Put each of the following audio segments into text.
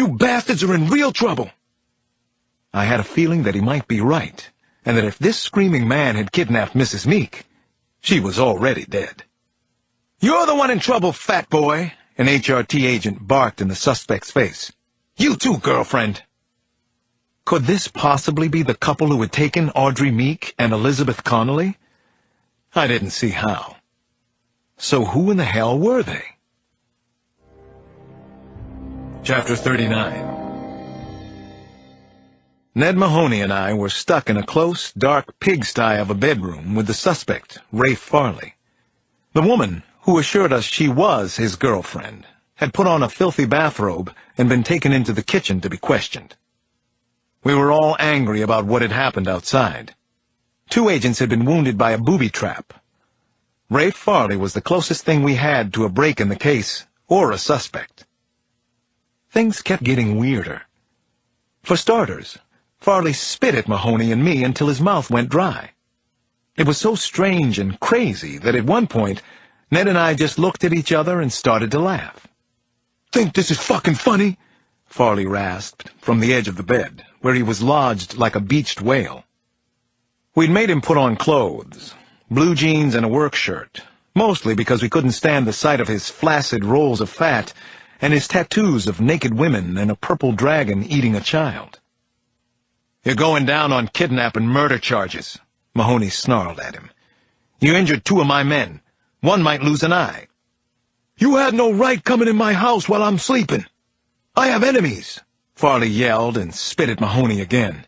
You bastards are in real trouble. I had a feeling that he might be right, and that if this screaming man had kidnapped Mrs. Meek, she was already dead. You're the one in trouble, fat boy, an HRT agent barked in the suspect's face. You too, girlfriend. Could this possibly be the couple who had taken Audrey Meek and Elizabeth Connolly? I didn't see how. So who in the hell were they? Chapter 39. Ned Mahoney and I were stuck in a close, dark pigsty of a bedroom with the suspect, Rafe Farley. The woman, who assured us she was his girlfriend, had put on a filthy bathrobe and been taken into the kitchen to be questioned. We were all angry about what had happened outside. 2 agents had been wounded by a booby trap. Rafe Farley was the closest thing we had to a break in the case, or a suspect. Things kept getting weirder. For starters, Farley spit at Mahoney and me until his mouth went dry. It was so strange and crazy that at one point, Ned and I just looked at each other and started to laugh. Think this is fucking funny? Farley rasped from the edge of the bed, where he was lodged like a beached whale. We'd made him put on clothes, blue jeans and a work shirt, mostly because we couldn't stand the sight of his flaccid rolls of fat and his tattoos of naked women and a purple dragon eating a child. You're going down on kidnap and murder charges, Mahoney snarled at him. You injured 2 of my men. One might lose an eye. You had no right coming in my house while I'm sleeping. I have enemies, Farley yelled and spit at Mahoney again.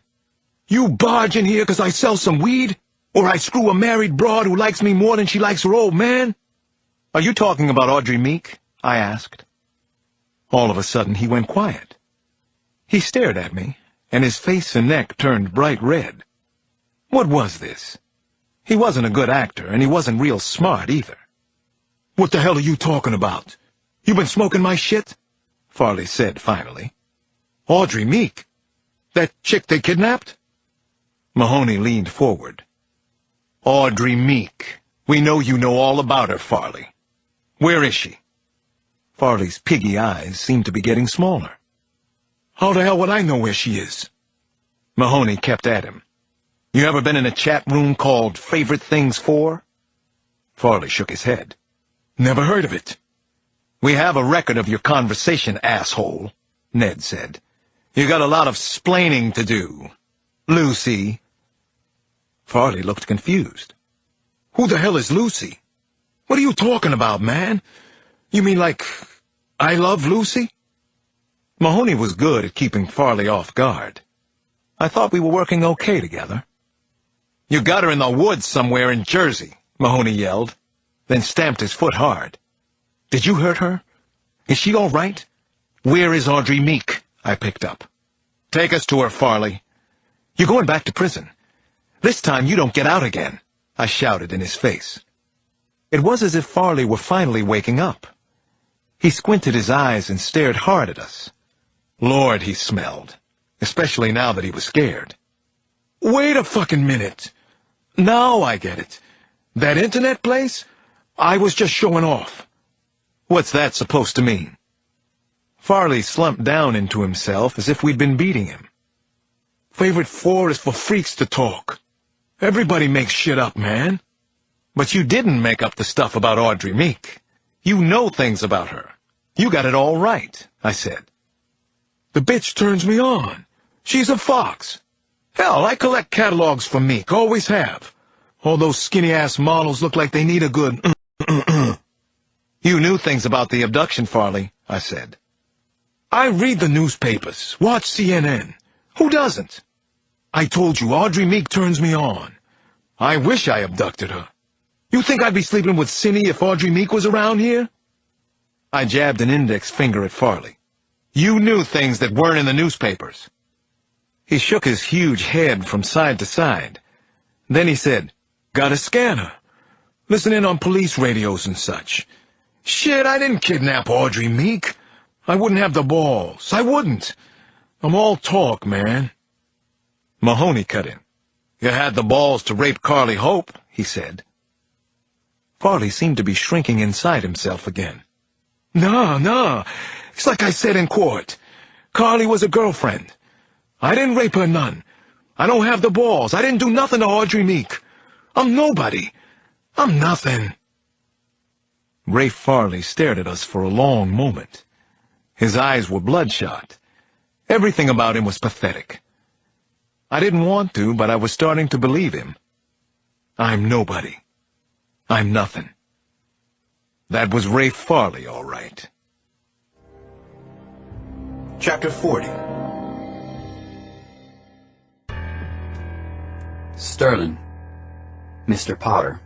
You barge in here 'cause I sell some weed? Or I screw a married broad who likes me more than she likes her old man? Are you talking about Audrey Meek? I asked. All of a sudden he went quiet. He stared at me, and his face and neck turned bright red. What was this? He wasn't a good actor, and he wasn't real smart either. What the hell are you talking about? You been smoking my shit? Farley said finally. Audrey Meek? That chick they kidnapped? Mahoney leaned forward. Audrey Meek. We know you know all about her, Farley. Where is she? Farley's piggy eyes seemed to be getting smaller. How the hell would I know where she is? Mahoney kept at him. You ever been in a chat room called Favorite Things 4? Farley shook his head. Never heard of it. We have a record of your conversation, asshole, Ned said. You got a lot of splaining to do. Lucy. Farley looked confused. Who the hell is Lucy? What are you talking about, man? You mean like, I Love Lucy? Mahoney was good at keeping Farley off guard. I thought we were working okay together. You got her in the woods somewhere in Jersey, Mahoney yelled, then stamped his foot hard. Did you hurt her? Is she all right? Where is Audrey Meek? I picked up. Take us to her, Farley. You're going back to prison. This time you don't get out again, I shouted in his face. It was as if Farley were finally waking up. He squinted his eyes and stared hard at us. Lord, he smelled, especially now that he was scared. Wait a fucking minute. Now I get it. That internet place? I was just showing off. What's that supposed to mean? Farley slumped down into himself as if we'd been beating him. Favorite 4 is for freaks to talk. Everybody makes shit up, man. But you didn't make up the stuff about Audrey Meek. You know things about her. You got it all right, I said. The bitch turns me on. She's a fox. Hell, I collect catalogs for Meek, always have. All those skinny-ass models look like they need a good You knew things about the abduction, Farley, I said. I read the newspapers, watch CNN. Who doesn't? I told you, Audrey Meek turns me on. I wish I abducted her. You think I'd be sleeping with Cindy if Audrey Meek was around here? I jabbed an index finger at Farley. You knew things that weren't in the newspapers. He shook his huge head from side to side. Then he said, got a scanner. Listen in on police radios and such. Shit, I didn't kidnap Audrey Meek. I wouldn't have the balls. I wouldn't. I'm all talk, man. Mahoney cut in. You had the balls to rape Carly Hope, he said. Farley seemed to be shrinking inside himself again. Nah. It's like I said in court. Carly was a girlfriend. I didn't rape her none. I don't have the balls. I didn't do nothing to Audrey Meek. I'm nobody. I'm nothing. Rafe Farley stared at us for a long moment. His eyes were bloodshot. Everything about him was pathetic. I didn't want to, but I was starting to believe him. I'm nobody. I'm nothing. That was Rafe Farley, all right. Chapter 40. Sterling, Mr. Potter.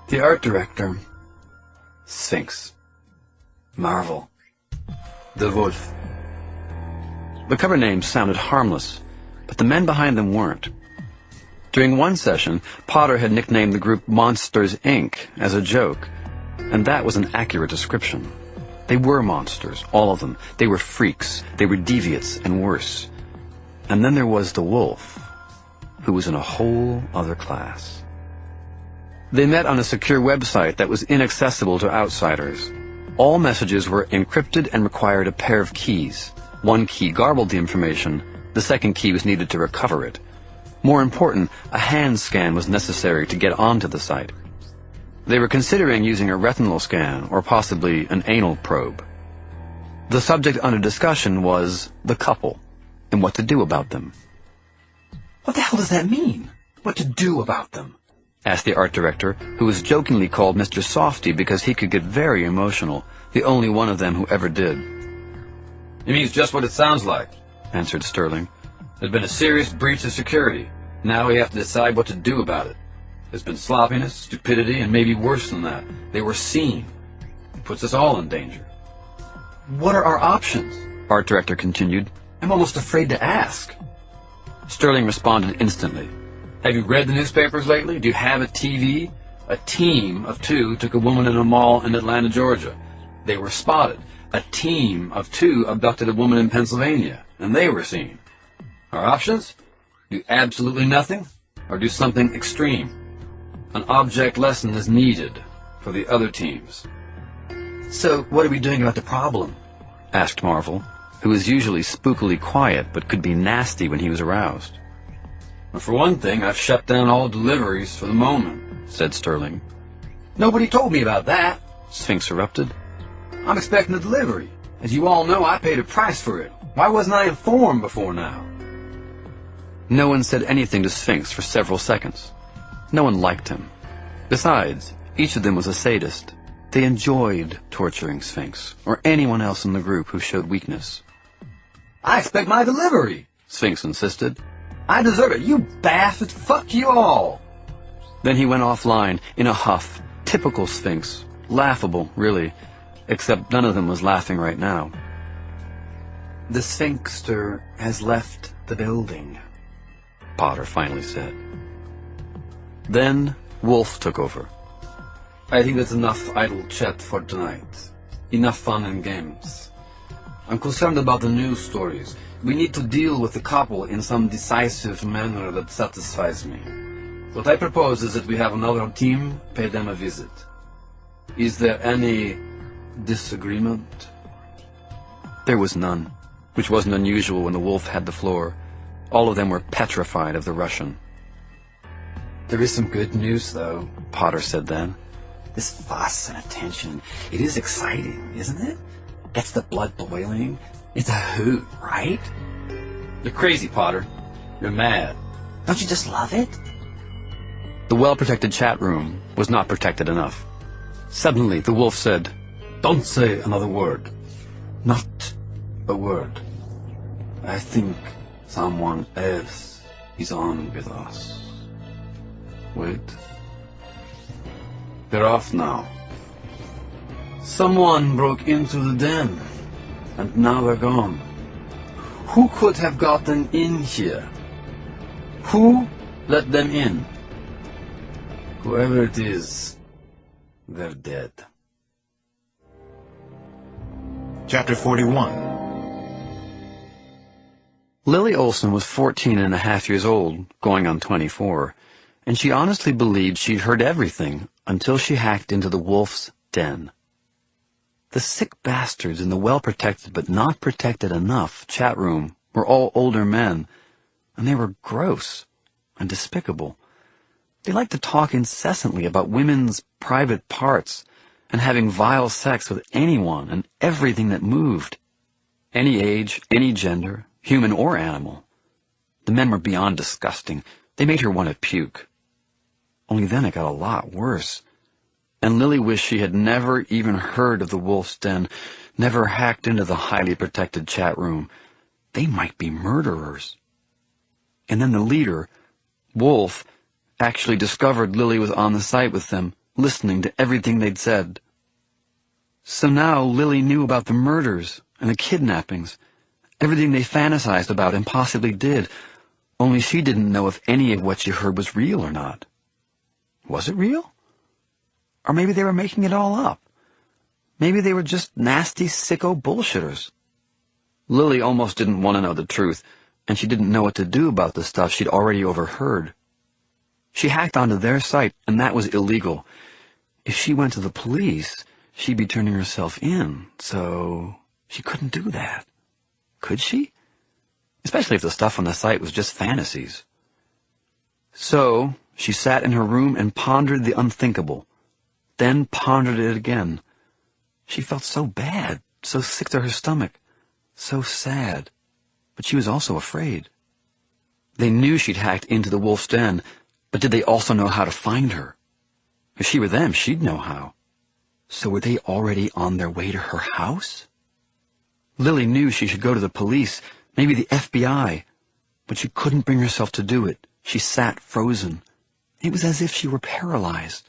The art director, Sphinx. Marvel. The Wolf. The cover names sounded harmless, but the men behind them weren't. During one session, Potter had nicknamed the group Monsters, Inc. as a joke, and that was an accurate description. They were monsters, all of them. They were freaks, they were deviates, and worse. And then there was the Wolf, who was in a whole other class. They met on a secure website that was inaccessible to outsiders. All messages were encrypted and required a pair of keys. One key garbled the information, the second key was needed to recover it. More important, a hand scan was necessary to get onto the site. They were considering using a retinal scan or possibly an anal probe. The subject under discussion was the couple and what to do about them. What the hell does that mean? What to do about them? Asked the art director, who was jokingly called Mr. Softy because he could get very emotional, the only one of them who ever did. It means just what it sounds like, answered Sterling. There's been a serious breach of security. Now we have to decide what to do about it. There's been sloppiness, stupidity, and maybe worse than that. They were seen. It puts us all in danger. What are our options? Art director continued. I'm almost afraid to ask. Sterling responded instantly. Have you read the newspapers lately? Do you have a TV? A team of 2 took a woman in a mall in Atlanta, Georgia. They were spotted. A team of 2 abducted a woman in Pennsylvania, and they were seen. Our options? Do absolutely nothing, or do something extreme. An object lesson is needed for the other teams. So, what are we doing about the problem? Asked Marvel, who was usually spookily quiet but could be nasty when he was aroused. Well, for one thing, I've shut down all deliveries for the moment, said Sterling. Nobody told me about that, Sphinx erupted. I'm expecting a delivery. As you all know, I paid a price for it. Why wasn't I informed before now? No one said anything to Sphinx for several seconds. No one liked him. Besides, each of them was a sadist. They enjoyed torturing Sphinx, or anyone else in the group who showed weakness. I expect my delivery, Sphinx insisted. I deserve it, you bastard! Fuck you all! Then he went offline in a huff. Typical Sphinx. Laughable, really. Except none of them was laughing right now. The Sphinxter has left the building, Potter finally said. Then Wolf took over. I think that's enough idle chat for tonight. Enough fun and games. I'm concerned about the news stories. We need to deal with the couple in some decisive manner that satisfies me. What I propose is that we have another team pay them a visit. Is there any disagreement? There was none, which wasn't unusual when the Wolf had the floor. All of them were petrified of the Russian. There is some good news, though, Potter said then. This fuss and attention, it is exciting, isn't it? Gets the blood boiling. It's a hoot, right? You're crazy, Potter. You're mad. Don't you just love it? The well-protected chat room was not protected enough. Suddenly, the Wolf said, Don't say another word. Not a word. I think someone else is on with us. Wait. They're off now. Someone broke into the den, and now they're gone. Who could have gotten in here? Who let them in? Whoever it is, they're dead. Chapter 41. Lily Olson was 14 and a half years old, going on 24, and she honestly believed she'd heard everything until she hacked into the Wolf's den. The sick bastards in the well-protected but not protected enough chat room were all older men, and they were gross and despicable. They liked to talk incessantly about women's private parts and having vile sex with anyone and everything that moved. Any age, any gender, human or animal. The men were beyond disgusting. They made her want to puke. Only then it got a lot worse. And Lily wished she had never even heard of the Wolf's Den, never hacked into the highly protected chat room. They might be murderers. And then the leader, Wolf, actually discovered Lily was on the site with them, listening to everything they'd said. So now Lily knew about the murders and the kidnappings, everything they fantasized about and possibly did, only she didn't know if any of what she heard was real or not. Was it real? Or maybe they were making it all up. Maybe they were just nasty, sicko bullshitters. Lily almost didn't want to know the truth, and she didn't know what to do about the stuff she'd already overheard. She hacked onto their site, and that was illegal. If she went to the police, she'd be turning herself in, so she couldn't do that. Could she? Especially if the stuff on the site was just fantasies. So she sat in her room and pondered the unthinkable, then pondered it again. She felt so bad, so sick to her stomach, so sad, but she was also afraid. They knew she'd hacked into the Wolf's Den, but did they also know how to find her? If she were them, she'd know how. So were they already on their way to her house? Lily knew she should go to the police, maybe the FBI, but she couldn't bring herself to do it. She sat frozen. It was as if she were paralyzed.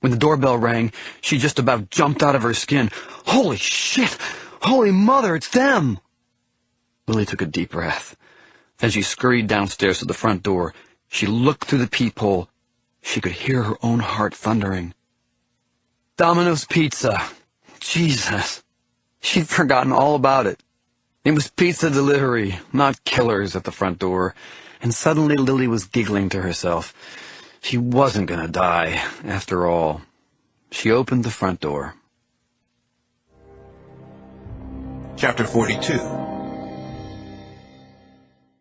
When the doorbell rang, she just about jumped out of her skin. Holy shit! Holy mother, it's them! Lily took a deep breath. Then she scurried downstairs to the front door. She looked through the peephole. She could hear her own heart thundering. Domino's Pizza. Jesus. She'd forgotten all about it. It was pizza delivery, not killers at the front door. And suddenly Lily was giggling to herself. She wasn't going to die, after all. She opened the front door. Chapter 42.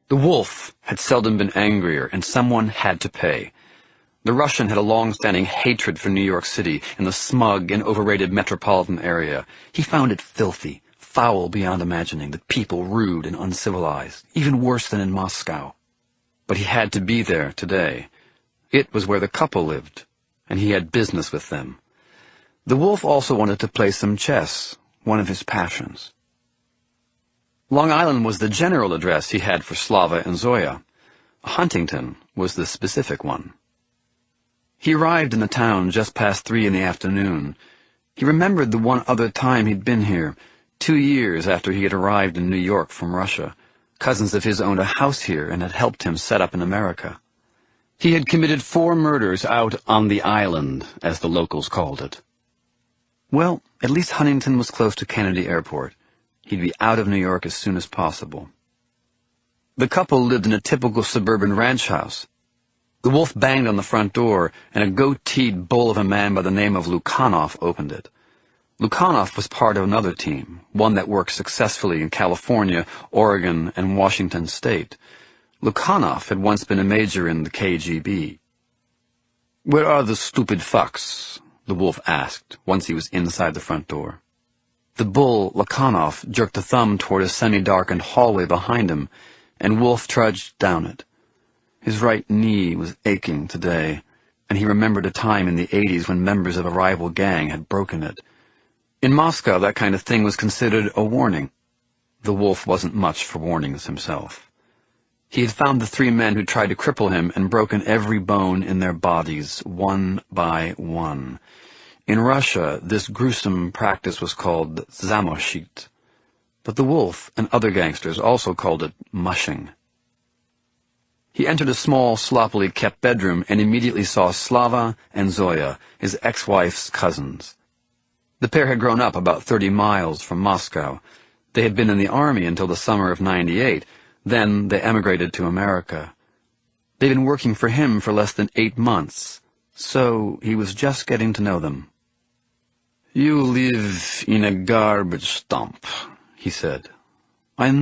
The Wolf had seldom been angrier, and someone had to pay. The Russian had a long-standing hatred for New York City and the smug and overrated metropolitan area. He found it filthy, foul beyond imagining, the people rude and uncivilized, even worse than in Moscow. But he had to be there today. It was where the couple lived, and he had business with them. The Wolf also wanted to play some chess, one of his passions. Long Island was the general address he had for Slava and Zoya. Huntington was the specific one. He arrived in the town just past 3 in the afternoon. He remembered the one other time he'd been here, 2 years after he had arrived in New York from Russia. Cousins of his owned a house here and had helped him set up in America. He had committed 4 murders out on the island, as the locals called it. Well, at least Huntington was close to Kennedy Airport. He'd be out of New York as soon as possible. The couple lived in a typical suburban ranch house. The Wolf banged on the front door, and a goateed bull of a man by the name of Lukhanov opened it. Lukhanov was part of another team, one that worked successfully in California, Oregon, and Washington State. Lukhanov had once been a major in the KGB. "Where are the stupid fucks?" the Wolf asked, once he was inside the front door. The bull, Lukhanov, jerked a thumb toward a semi-darkened hallway behind him, and Wolf trudged down it. His right knee was aching today, and he remembered a time in the 80s when members of a rival gang had broken it. In Moscow, that kind of thing was considered a warning. The Wolf wasn't much for warnings himself. He had found the 3 men who tried to cripple him and broken every bone in their bodies, one by one. In Russia, this gruesome practice was called zamoshit, but the Wolf and other gangsters also called it mushing. He entered a small, sloppily kept bedroom and immediately saw Slava and Zoya, his ex-wife's cousins. The pair had grown up about 30 miles from Moscow. They had been in the army until the summer of '98. Then they emigrated to America. They'd been working for him for less than 8 months, so he was just getting to know them. You live in a garbage dump, he said. I know.